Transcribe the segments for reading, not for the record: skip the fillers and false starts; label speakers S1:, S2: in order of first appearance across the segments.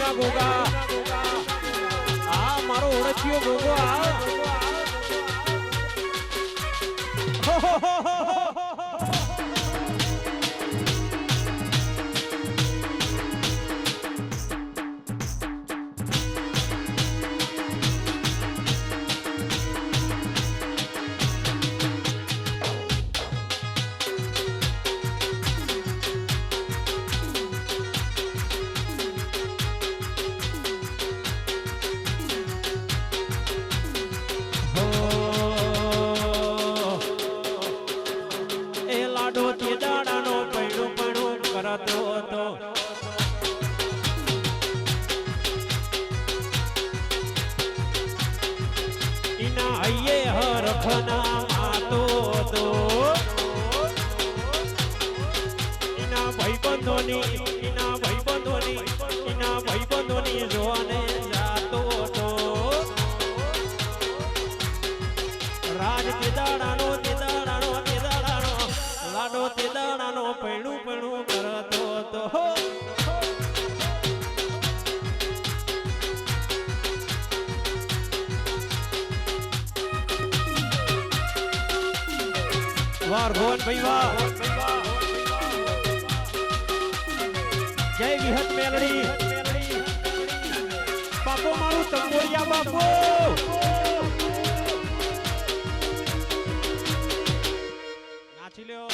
S1: ના ગોગા આ મારો ઓળખ્યો ગોગો આ જોને જાતો તો રાજ તેદાડાનો લાડો તેદાડાનો પૈણું કરતો તો વાર ભવન ભાઈ વાહ જય વિહત મેલડી બાપો મારું તંબોરિયા બાપો નાચી લ્યો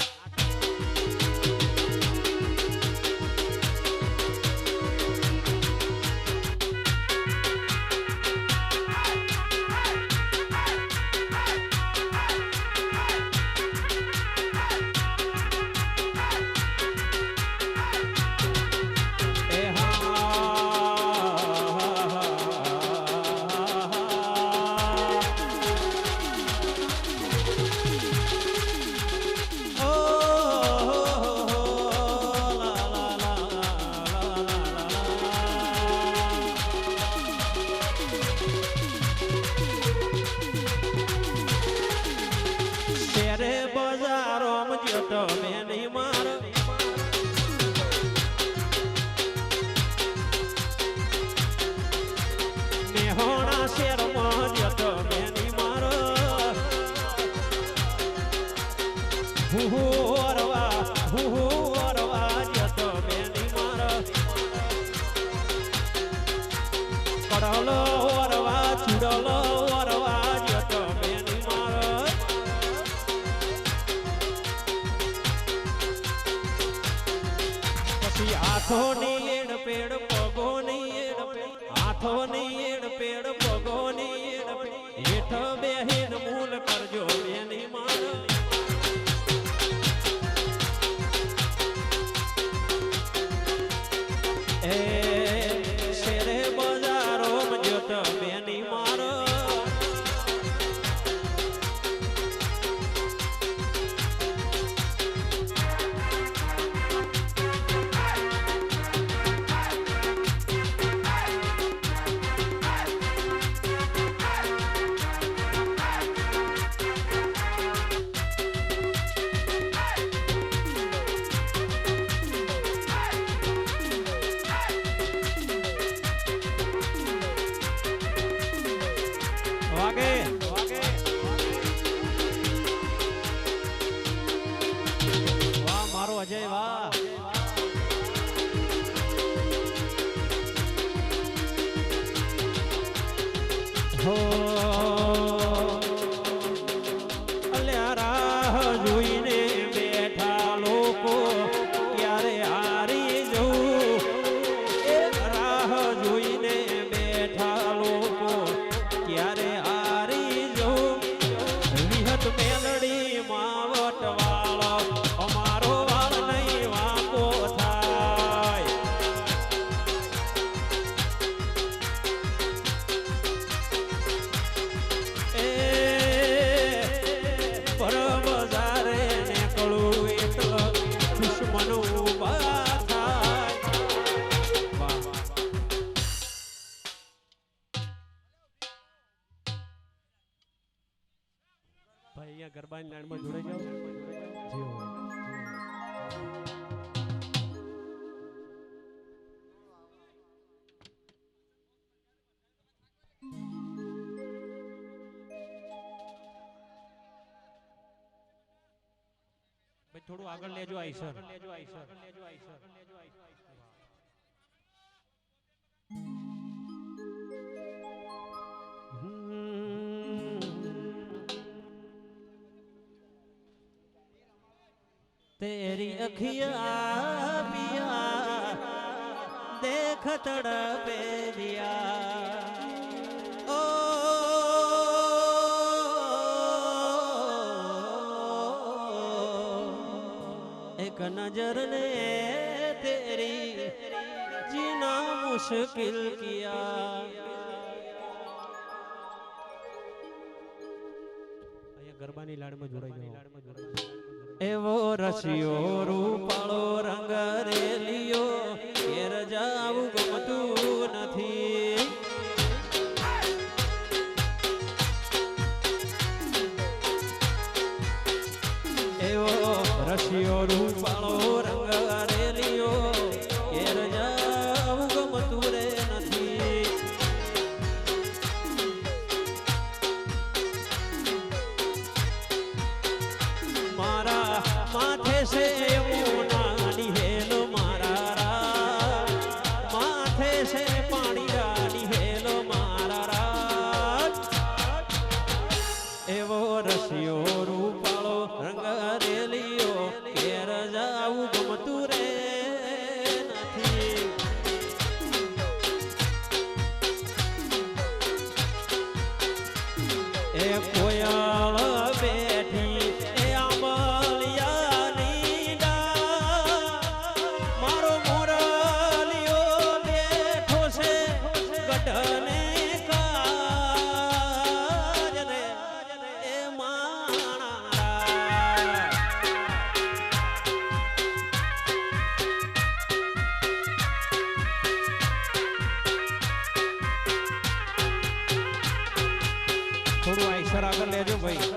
S1: હાથોની એડ પેડ પગોની એડ હાથોની એડ પેડ પગોની એડ હેઠ બેહીન મૂલ કરજો બેની માર એ શેરે બજારો જત બેની માર અજય વાહ હો અલ્યા રાહ જોઈને બેઠા લોકો ક્યારે હારી જવું એ રાહ જોઈને બેઠા લોકો ક્યારે હારી જવું વિહત મેલડી માવટ વાળો અમારો ભાઈ અહીંયા ગરબાની લાઈનમાં જોડાઈ જાઓ જે હોય થોડું આગળ લેજો આઈસર. तेरी अखियाँ पिया देख तड़पे दिया ओ एक नजर ने तेरी जीना मुश्किल किया. गरबानी लाड़ में जोड़ाई एवो रसियो रूपाळो रंग रेलियो घेर जाવું ગમતું નથી. એવો રસિયો રૂપાળો રંગ રેલિયો ઘેર જાવું ગમતું રે નથી. મારા માથે સે યમુના નિહેલો મારા રાજ માથે સે પાણીડા નિહેલો મારા રાજ એવો રસિયો રૂપાળો રંગ રેલિયો ઘેર જાવું ગમતું રે નથી. એ કોયલ બેઠી એ આંબલિયાની ડાળ મારો મોરલિયો બેઠો છે ગઢને કાજ રે એ માણા. થોડું આઈસર આગળ લેજો ભાઈ.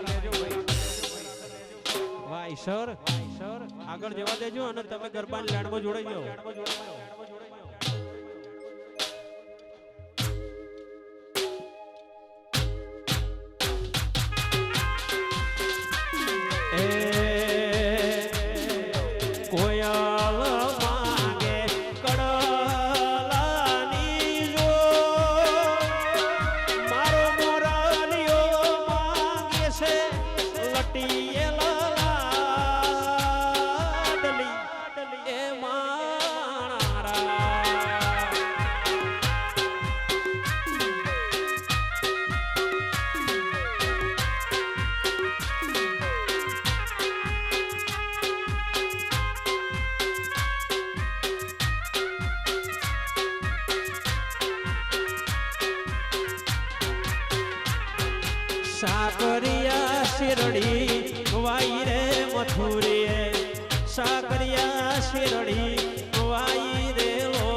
S1: વાઈસર આગળ જવા દેજો અને તમે ગરબાની લાડમાં જોડાઈ જાઓ. એ કોયલ માંગે કડલાની જો મારો મોરલિયો માંગે છે લટીયેલા લાડલી એ માણા. સાકરિયા શિરડી વાઈ રે મથુરીએ સાકરિયા શિરડી વાઈ રે લો.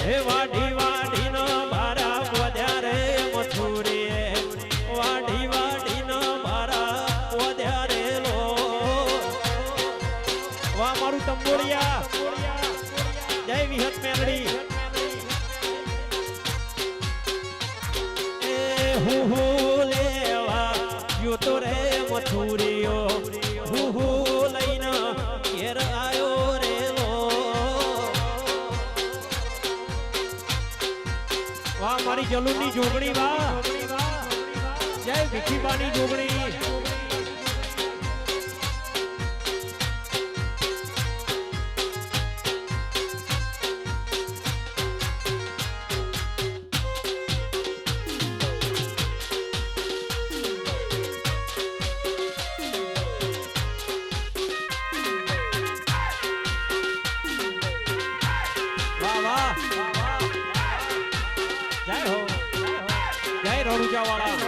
S1: એ વાઢી વાઢી નો બારા વધ્યા રે મથુરીએ વાઢી વાઢી નો બારા વધ્યા રે લો. વાહ મારું તંબોળિયા જય વિહત મેલડી. એ હું લેવા યો તો રે મથુરીયો હું લઈને ઘેર આયો રે લો. વાહ મારી જલુની જોગણી વાહ જય વિખીબાની જોગણી. જય હો જય રણુજાવાળા.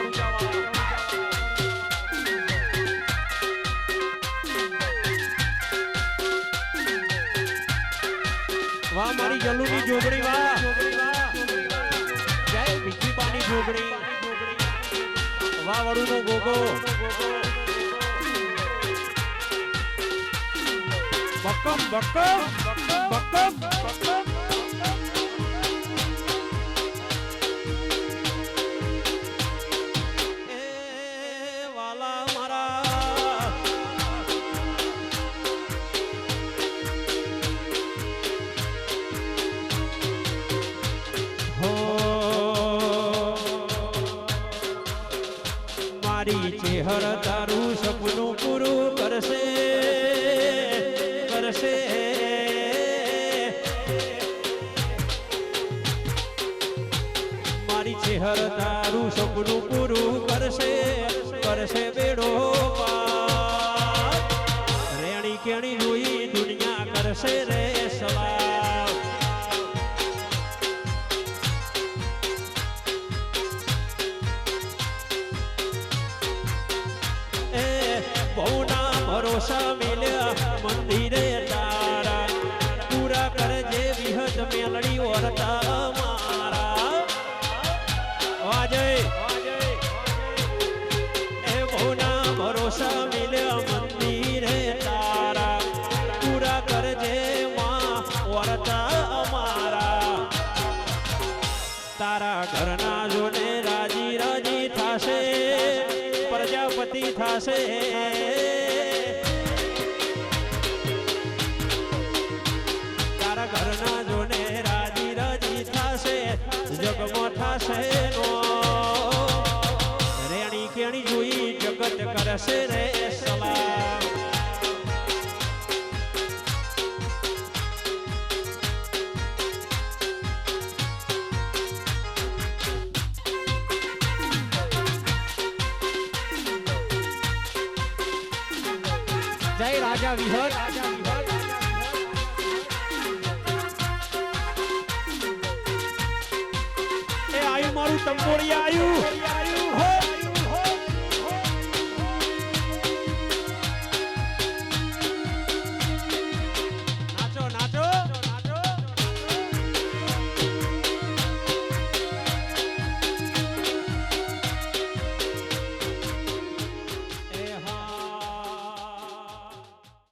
S1: વાહ મારી જલુની જોગણી વાહ જય વિખીબાની જોગણી. વાહ વડુનો ગોગો બકમ બકમ વાલા મારા હો મારી ચેહર તારું સપનું પૂરું કરશે કરશે મારી ચેહર તારું સપનું પૂરું કરશે કરશે બેડો પાર રેણી કેણી જોઈ દુનિયા કરશે રે સવાલ એ બહુના ભરોસા મેલ્યા મંદિરે તારા પૂરા કરજે વિહત મેલડી ઓરતા મારા વાજે ભરોસા મિલ્યા મંદિરે તારા પૂરા કરજે માં વર્તા અમારા તારા ઘરના જોને રાજી રાજી થાશે પ્રજાપતિ થાશે તારા ઘરના જોને રાજી રાજી થાશે જગમાં થાશે નો રેણી કેણી જોઈ જગત કરશે રે સલામ જય રાજા વિહત એ આયુ મારું તંબોળિયા આયુ